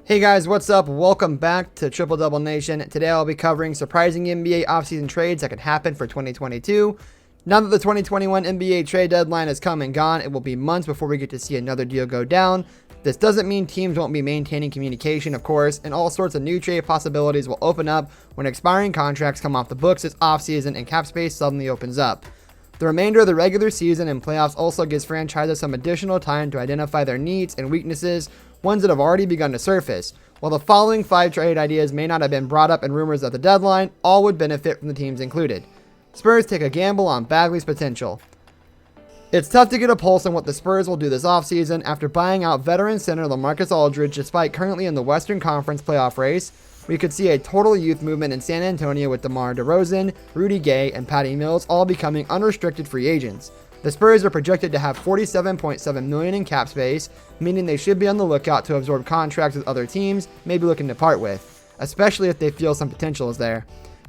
Hey guys, what's up? Welcome back to Triple Double Nation. Today I'll be covering surprising NBA offseason trades that could happen for 2022. Now that the 2021 NBA trade deadline has come and gone, it will be months before we get to see another deal go down. This doesn't mean teams won't be maintaining communication, of course, and all sorts of new trade possibilities will open up when expiring contracts come off the books this offseason and cap space suddenly opens up. The remainder of the regular season and playoffs also gives franchises some additional time to identify their needs and weaknesses, ones that have already begun to surface. While the following 5 trade ideas may not have been brought up in rumors at the deadline, all would benefit from the teams included. Spurs take a gamble on Bagley's potential. It's tough to get a pulse on what the Spurs will do this offseason after buying out veteran center LaMarcus Aldridge despite currently in the Western Conference playoff race. We could see a total youth movement in San Antonio with DeMar DeRozan, Rudy Gay, and Patty Mills all becoming unrestricted free agents. The Spurs are projected to have $47.7 million in cap space, meaning they should be on the lookout to absorb contracts with other teams may be looking to part with, especially if they feel some potential is there.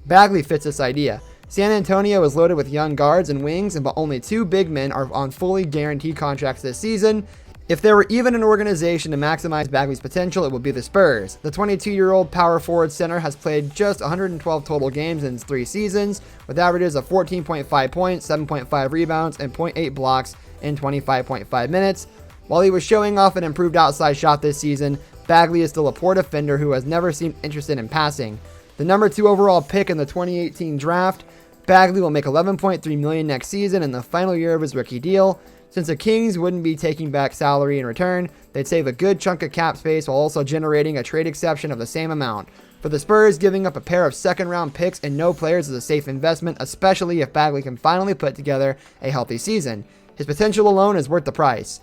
Bagley fits this idea. San Antonio is loaded with young guards and wings, but only 2 big men are on fully guaranteed contracts this season. If there were even an organization to maximize Bagley's potential, it would be the Spurs. The 22-year-old power forward center has played just 112 total games in 3 seasons, with averages of 14.5 points, 7.5 rebounds, and 0.8 blocks in 25.5 minutes. While he was showing off an improved outside shot this season, Bagley is still a poor defender who has never seemed interested in passing. The number 2 overall pick in the 2018 draft, Bagley will make $11.3 million next season in the final year of his rookie deal. Since the Kings wouldn't be taking back salary in return, they'd save a good chunk of cap space while also generating a trade exception of the same amount. For the Spurs, giving up a pair of second-round picks and no players is a safe investment, especially if Bagley can finally put together a healthy season. His potential alone is worth the price.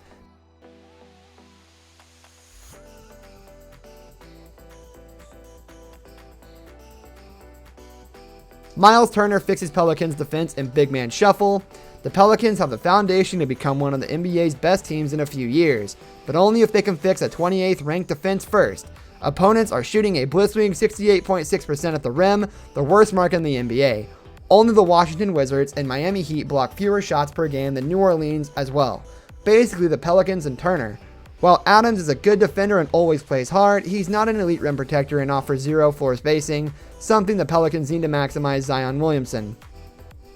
Miles Turner fixes Pelicans' defense and big man shuffle. The Pelicans have the foundation to become one of the NBA's best teams in a few years, but only if they can fix a 28th ranked defense first. Opponents are shooting a blistering 68.6% at the rim, the worst mark in the NBA. Only the Washington Wizards and Miami Heat block fewer shots per game than New Orleans as well. Basically the Pelicans and Turner. While Adams is a good defender and always plays hard, he's not an elite rim protector and offers zero floor spacing, something the Pelicans need to maximize Zion Williamson.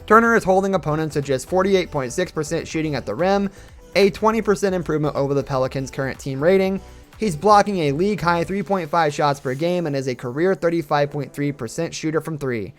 Turner is holding opponents to just 48.6% shooting at the rim, a 20% improvement over the Pelicans' current team rating. He's blocking a league-high 3.5 shots per game and is a career 35.3% shooter from 3.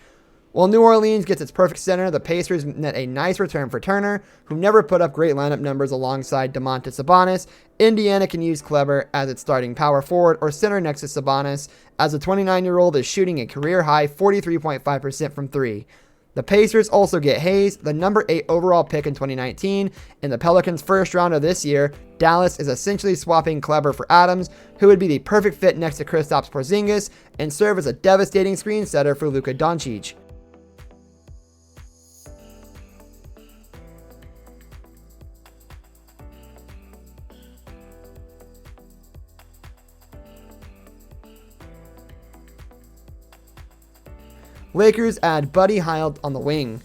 While New Orleans gets its perfect center, the Pacers net a nice return for Turner, who never put up great lineup numbers alongside Domantas Sabonis. Indiana can use Kleber as its starting power forward or center next to Sabonis, as the 29-year-old is shooting a career-high 43.5% from 3. The Pacers also get Hayes, the number 8 overall pick in 2019. In the Pelicans' first round of this year, Dallas is essentially swapping Kleber for Adams, who would be the perfect fit next to Kristaps Porzingis and serve as a devastating screen setter for Luka Doncic. Lakers add Buddy Hield on the wing.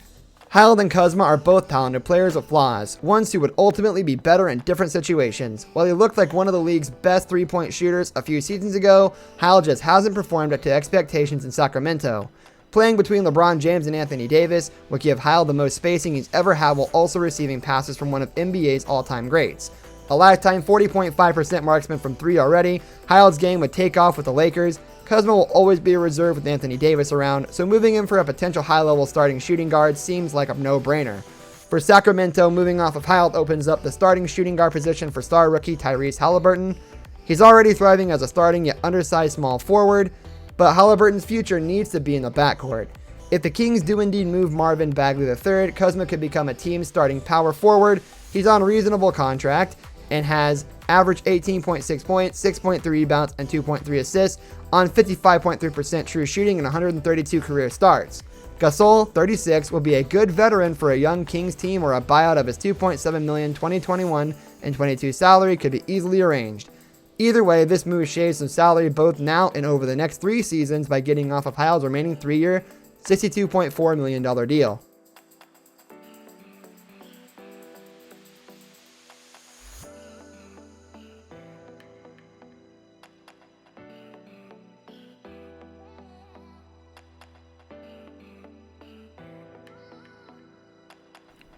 Hield and Kuzma are both talented players with flaws, ones who would ultimately be better in different situations. While he looked like one of the league's best 3-point shooters a few seasons ago, Hield just hasn't performed up to expectations in Sacramento. Playing between LeBron James and Anthony Davis would give Hield the most spacing he's ever had while also receiving passes from one of NBA's all-time greats. A lifetime 40.5% marksman from 3 already, Hield's game would take off with the Lakers. Kuzma will always be a reserve with Anthony Davis around, so moving him for a potential high-level starting shooting guard seems like a no-brainer. For Sacramento, moving off of Hield opens up the starting shooting guard position for star rookie Tyrese Haliburton. He's already thriving as a starting yet undersized small forward, but Haliburton's future needs to be in the backcourt. If the Kings do indeed move Marvin Bagley III, Kuzma could become a team's starting power forward. He's on a reasonable contract and has averaged 18.6 points, 6.3 rebounds, and 2.3 assists on 55.3% true shooting and 132 career starts. Gasol, 36, will be a good veteran for a young Kings team where a buyout of his $2.7 million 2021 and 22 salary could be easily arranged. Either way, this move shaves some salary both now and over the next 3 seasons by getting off of Hield's remaining 3-year, $62.4 million deal.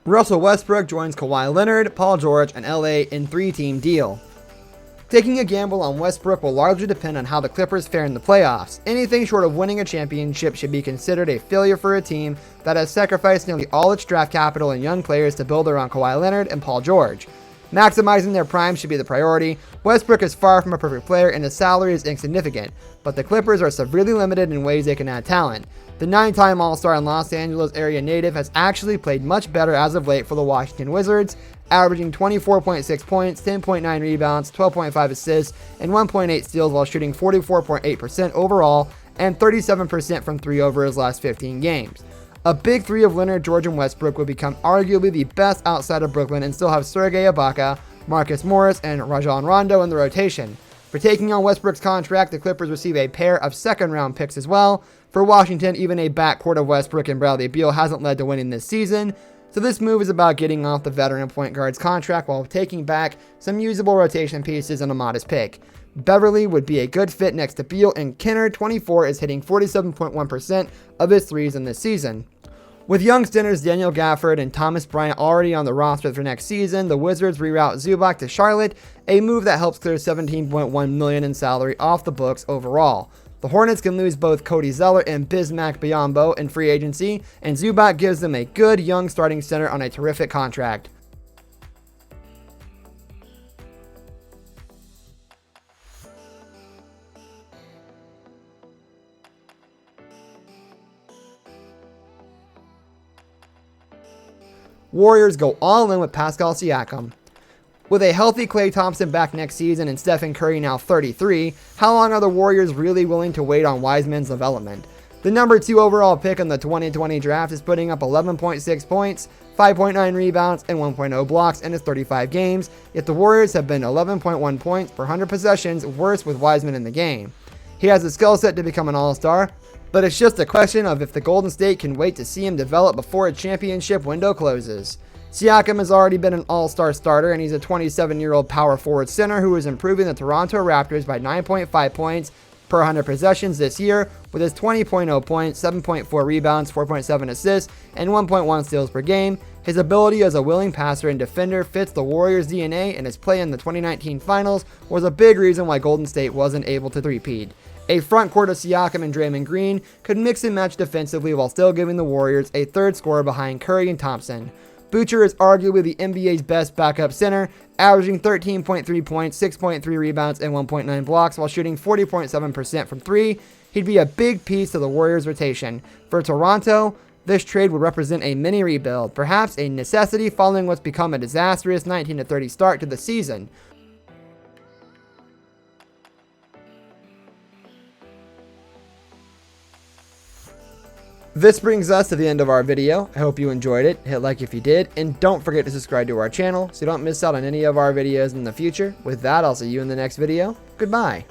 Russell Westbrook joins Kawhi Leonard, Paul George, and LA in 3-team deal. Taking a gamble on Westbrook will largely depend on how the Clippers fare in the playoffs. Anything short of winning a championship should be considered a failure for a team that has sacrificed nearly all its draft capital and young players to build around Kawhi Leonard and Paul George. Maximizing their prime should be the priority. Westbrook is far from a perfect player and his salary is insignificant, but the Clippers are severely limited in ways they can add talent. The 9-time All-Star and Los Angeles area native has actually played much better as of late for the Washington Wizards, averaging 24.6 points, 10.9 rebounds, 12.5 assists, and 1.8 steals while shooting 44.8% overall and 37% from 3 over his last 15 games. A big three of Leonard, George, and Westbrook would become arguably the best outside of Brooklyn and still have Serge Ibaka, Marcus Morris, and Rajon Rondo in the rotation. For taking on Westbrook's contract, the Clippers receive a pair of second-round picks as well. For Washington, even a backcourt of Westbrook and Bradley Beal hasn't led to winning this season, so this move is about getting off the veteran point guard's contract while taking back some usable rotation pieces and a modest pick. Beverly would be a good fit next to Beal, and Kennard, 24, is hitting 47.1% of his threes in this season. With young centers Daniel Gafford and Thomas Bryant already on the roster for next season, the Wizards reroute Zubac to Charlotte, a move that helps clear $17.1 million in salary off the books overall. The Hornets can lose both Cody Zeller and Bismack Biyombo in free agency, and Zubac gives them a good young starting center on a terrific contract. Warriors go all in with Pascal Siakam. With a healthy Klay Thompson back next season and Stephen Curry now 33, how long are the Warriors really willing to wait on Wiseman's development? The number 2 overall pick in the 2020 draft is putting up 11.6 points, 5.9 rebounds, and 1.0 blocks in his 35 games, yet the Warriors have been 11.1 points per 100 possessions worse with Wiseman in the game. He has the skill set to become an all-star, but it's just a question of if the Golden State can wait to see him develop before a championship window closes. Siakam has already been an all-star starter, and he's a 27-year-old power forward center who is improving the Toronto Raptors by 9.5 points per 100 possessions this year with his 20.0 points, 7.4 rebounds, 4.7 assists, and 1.1 steals per game. His ability as a willing passer and defender fits the Warriors' DNA, and his play in the 2019 finals was a big reason why Golden State wasn't able to three-peat. A front court of Siakam and Draymond Green could mix and match defensively while still giving the Warriors a third scorer behind Curry and Thompson. Butcher is arguably the NBA's best backup center, averaging 13.3 points, 6.3 rebounds, and 1.9 blocks while shooting 40.7% from 3. He'd be a big piece to the Warriors' rotation. For Toronto, this trade would represent a mini rebuild, perhaps a necessity following what's become a disastrous 19-30 start to the season. This brings us to the end of our video. I hope you enjoyed it. Hit like if you did, and don't forget to subscribe to our channel so you don't miss out on any of our videos in the future. With that, I'll see you in the next video. Goodbye.